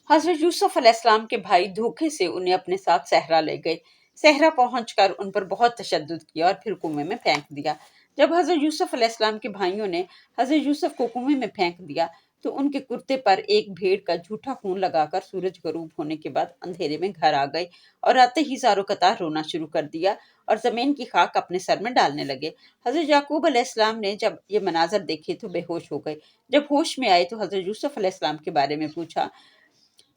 हजरत यूसुफ अलैहिस्सलाम के भाई धोखे से उन्हें अपने साथ सहरा ले गए। सहरा पहुंचकर उन पर बहुत तशद्दुद किया और फिर कुएं में फेंक दिया। जब हजरत यूसुफ अलैहिस्सलाम के भाइयों ने हजरत यूसुफ को कुएं में फेंक दिया तो उनके कुर्ते पर एक भेड़ का झूठा खून लगाकर सूरज गरूब होने के बाद अंधेरे में घर आ गए और आते ही ज़ारो कतार रोना शुरू कर दिया और ज़मीन की खाक अपने सर में डालने लगे। हजरत याकूब अलैहिस्सलाम ने जब ये मनाजर देखे तो बेहोश हो गए। जब होश में आए तो हजरत यूसुफ अलैहिस्सलाम के बारे में पूछा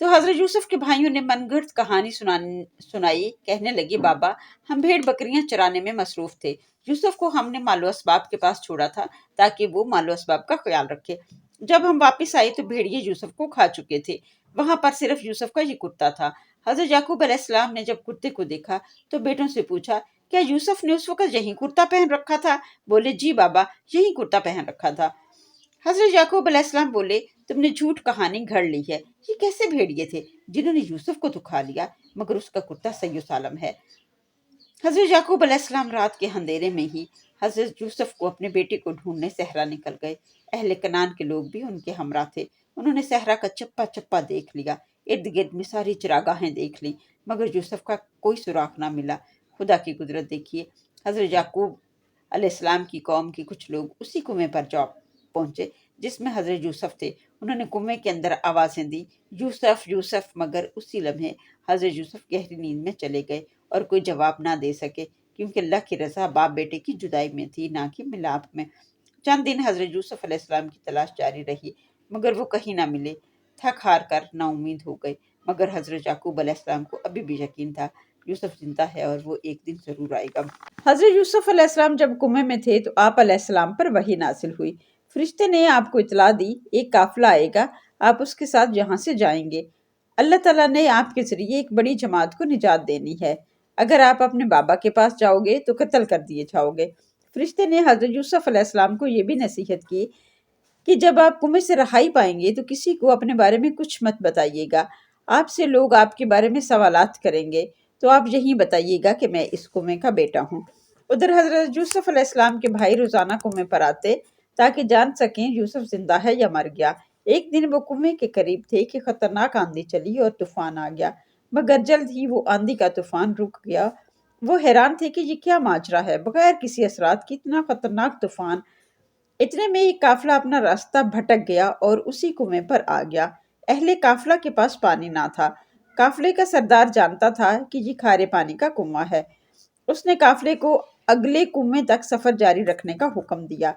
तो हजरत यूसुफ के भाइयों ने मनगढ़ंत कहानी सुनाई। कहने लगी, बाबा, हम भेड़ बकरियां चराने में मसरूफ थे। यूसुफ को हमने मालो असबाब के पास छोड़ा था ताकि वो मालो असबाब का ख्याल रखे। जब हम वापस आए तो भेड़िए यूसुफ को खा चुके थे। वहां पर सिर्फ यूसुफ का ही कुर्ता था। हजरत याकूब अलैहिस्सलाम ने जब कुर्ते को देखा तो बेटों से पूछा, क्या यूसुफ ने उस वक्त यही कुर्ता पहन रखा था? बोले, जी बाबा, यही कुर्ता पहन रखा था। हजरत याकूब अलैहिस्सलाम बोले, तुमने झूठ कहानी घड़ ली है। ये कैसे भेड़िए थे जिन्होंने यूसुफ को तो खा लिया मगर उसका कुर्ता सही सालम है। हजरत याकूब अलैहिस्सलाम रात के अंधेरे में ही हजरत यूसुफ को अपने बेटे को ढूंढने सहरा निकल गए। अहले कनान के लोग भी उनके हमरा थे। उन्होंने सहरा का चप्पा चप्पा देख लिया, इर्द गिर्द में सारी चरागाहें देख ली मगर यूसुफ का कोई सुराग ना मिला। खुदा की कुदरत देखिए, हजरत याकूब अलैहिस्सलाम की कौम के कुछ लोग उसी कुएं पर जा पहुंचे जिसमें हजरत यूसुफ थे। उन्होंने कुएं के अंदर आवाजें दी, यूसुफ यूसुफ, मगर उसी लम्हे हजरत यूसुफ गहरी नींद में चले गए और कोई जवाब ना दे सके क्योंकि अल्लाह की रजा बाप बेटे की जुदाई में थी, ना कि मिलाप में। चंद दिन हजरत यूसुफ अलैहिस्सलाम की तलाश जारी रही मगर वो कहीं ना मिले। थक हार कर नाउमीद हो गए मगर हजरत याकूब अलैहिस्सलाम को अभी भी यकीन था यूसुफ जिंदा है और वो एक दिन जरूर आएगा। हजरत यूसुफ अलैहिस्सलाम जब कुएं में थे तो आप अलैहिस्सलाम पर वही नासिल हुई। फरिश्ते ने आपको इतला दी, एक काफिला आएगा, आप उसके साथ यहाँ से जाएंगे। अल्लाह ताला ने आपके जरिए एक बड़ी जमात को निजात देनी है। अगर आप अपने बाबा के पास जाओगे तो कत्ल कर दिए जाओगे। फरिश्ते ने हजरत यूसुफ अलैहिस्सलाम को ये भी नसीहत की कि जब आप कुएं से रहाई पाएंगे तो किसी को अपने बारे में कुछ मत बताइएगा। आपसे लोग आपके बारे में सवालात करेंगे तो आप यही बताइएगा कि मैं इस कुएं का बेटा हूँ। उधर हजरत यूसुफ अलैहिस्सलाम के भाई रोजाना कुएं पर आते ताकि जान सकें यूसुफ जिंदा है या मर गया। एक दिन वो कुएं के करीब थे कि खतरनाक आंधी चली और तूफान आ गया मगर जल्द ही वो आंधी का तूफान रुक गया। वो हैरान थे कि ये क्या माजरा है, बगैर किसी असरात की इतना खतरनाक तूफान। इतने में एक काफिला अपना रास्ता भटक गया और उसी कुएं पर आ गया। अहले काफिला के पास पानी ना था। काफिले का सरदार जानता था कि ये खारे पानी का कुआं है। उसने काफिले को अगले कुएं तक सफर जारी रखने का हुक्म दिया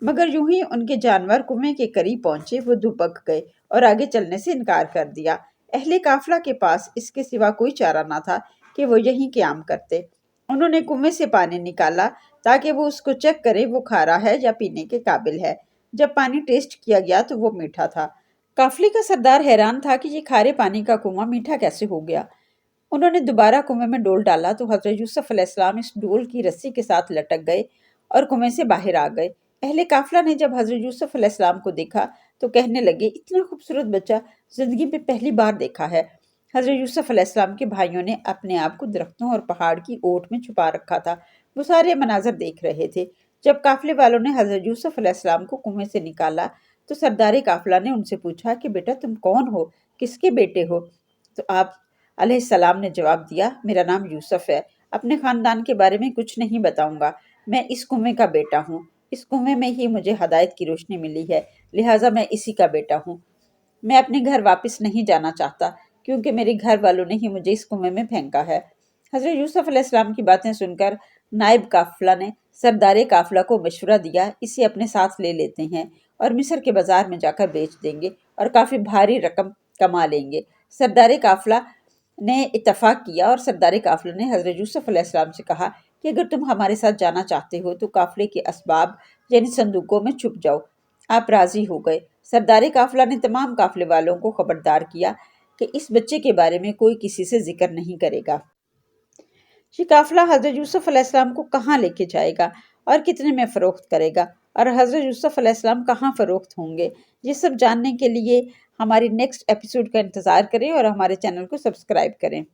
मगर यूं ही उनके जानवर कुएं के करीब पहुंचे वो दुबक गए और आगे चलने से इनकार कर दिया। अहले काफिला के पास इसके सिवा कोई चारा ना था कि वो यहीं क़याम करते। उन्होंने कुएं से पानी निकाला ताकि वो उसको चेक करे वो खारा है या पीने के काबिल है। जब पानी टेस्ट किया गया तो वो मीठा था। काफिले का सरदार हैरान था कि ये खारे पानी का कुआं मीठा कैसे हो गया। उन्होंने दोबारा कुएं में डोल डाला तो हजरत यूसुफ अलैहिस्सलाम इस डोल की रस्सी के साथ लटक गए और कुएं से बाहर आ गए। अहले काफिला ने जब हजरत यूसुफ अलैहिस्सलाम को देखा तो कहने लगे, इतना खूबसूरत बच्चा जिंदगी में पहली बार देखा है। हजरत यूसुफ अलैहिस्सलाम के भाइयों ने अपने आप को दरख्तों और पहाड़ की ओट में छुपा रखा था। वो सारे मनाजर देख रहे थे। जब काफिले वालों ने हजरत यूसुफ अलैहिस्सलाम को कुएं से निकाला तो सरदार काफिला ने उनसे पूछा कि बेटा तुम कौन हो, किसके बेटे हो? तो आप अलैहिस्सलाम ने जवाब दिया, मेरा नाम यूसुफ है। अपने खानदान के बारे में कुछ नहीं बताऊंगा। मैं इस कुएं का बेटा हूँ। इस कुएं में ही मुझे हदायत की रोशनी मिली है, लिहाजा मैं इसी का बेटा हूँ। मैं अपने घर वापस नहीं जाना चाहता क्योंकि मेरे घर वालों ने ही मुझे इस कुएं में फेंका है। हजरत यूसुफ अलैहिस्सलाम की बातें सुनकर नायब काफिला ने सरदार काफिला को मशवरा दिया, इसे अपने साथ ले लेते हैं और मिस्र के बाजार में जाकर बेच देंगे और काफ़ी भारी रकम कमा लेंगे। सरदार काफिला ने इत्तफाक किया और सरदार काफिला ने हजरत यूसुफ अलैहिस्सलाम से कहा कि अगर तुम हमारे साथ जाना चाहते हो तो काफिले के असबाब यानी संदूकों में छुप जाओ। आप राजी हो गए। सरदार काफिला ने तमाम काफिले वालों को खबरदार किया कि इस बच्चे के बारे में कोई किसी से जिक्र नहीं करेगा। ये काफिला हजरत यूसुफ अलैहिस्सलाम को कहाँ लेके जाएगा और कितने में फ़रोख्त करेगा और हजरत यूसुफ अलैहिस्सलाम कहाँ फ़रोख्त होंगे, ये सब जानने के लिए हमारी नेक्स्ट एपिसोड का इंतज़ार करें और हमारे चैनल को सब्सक्राइब करें।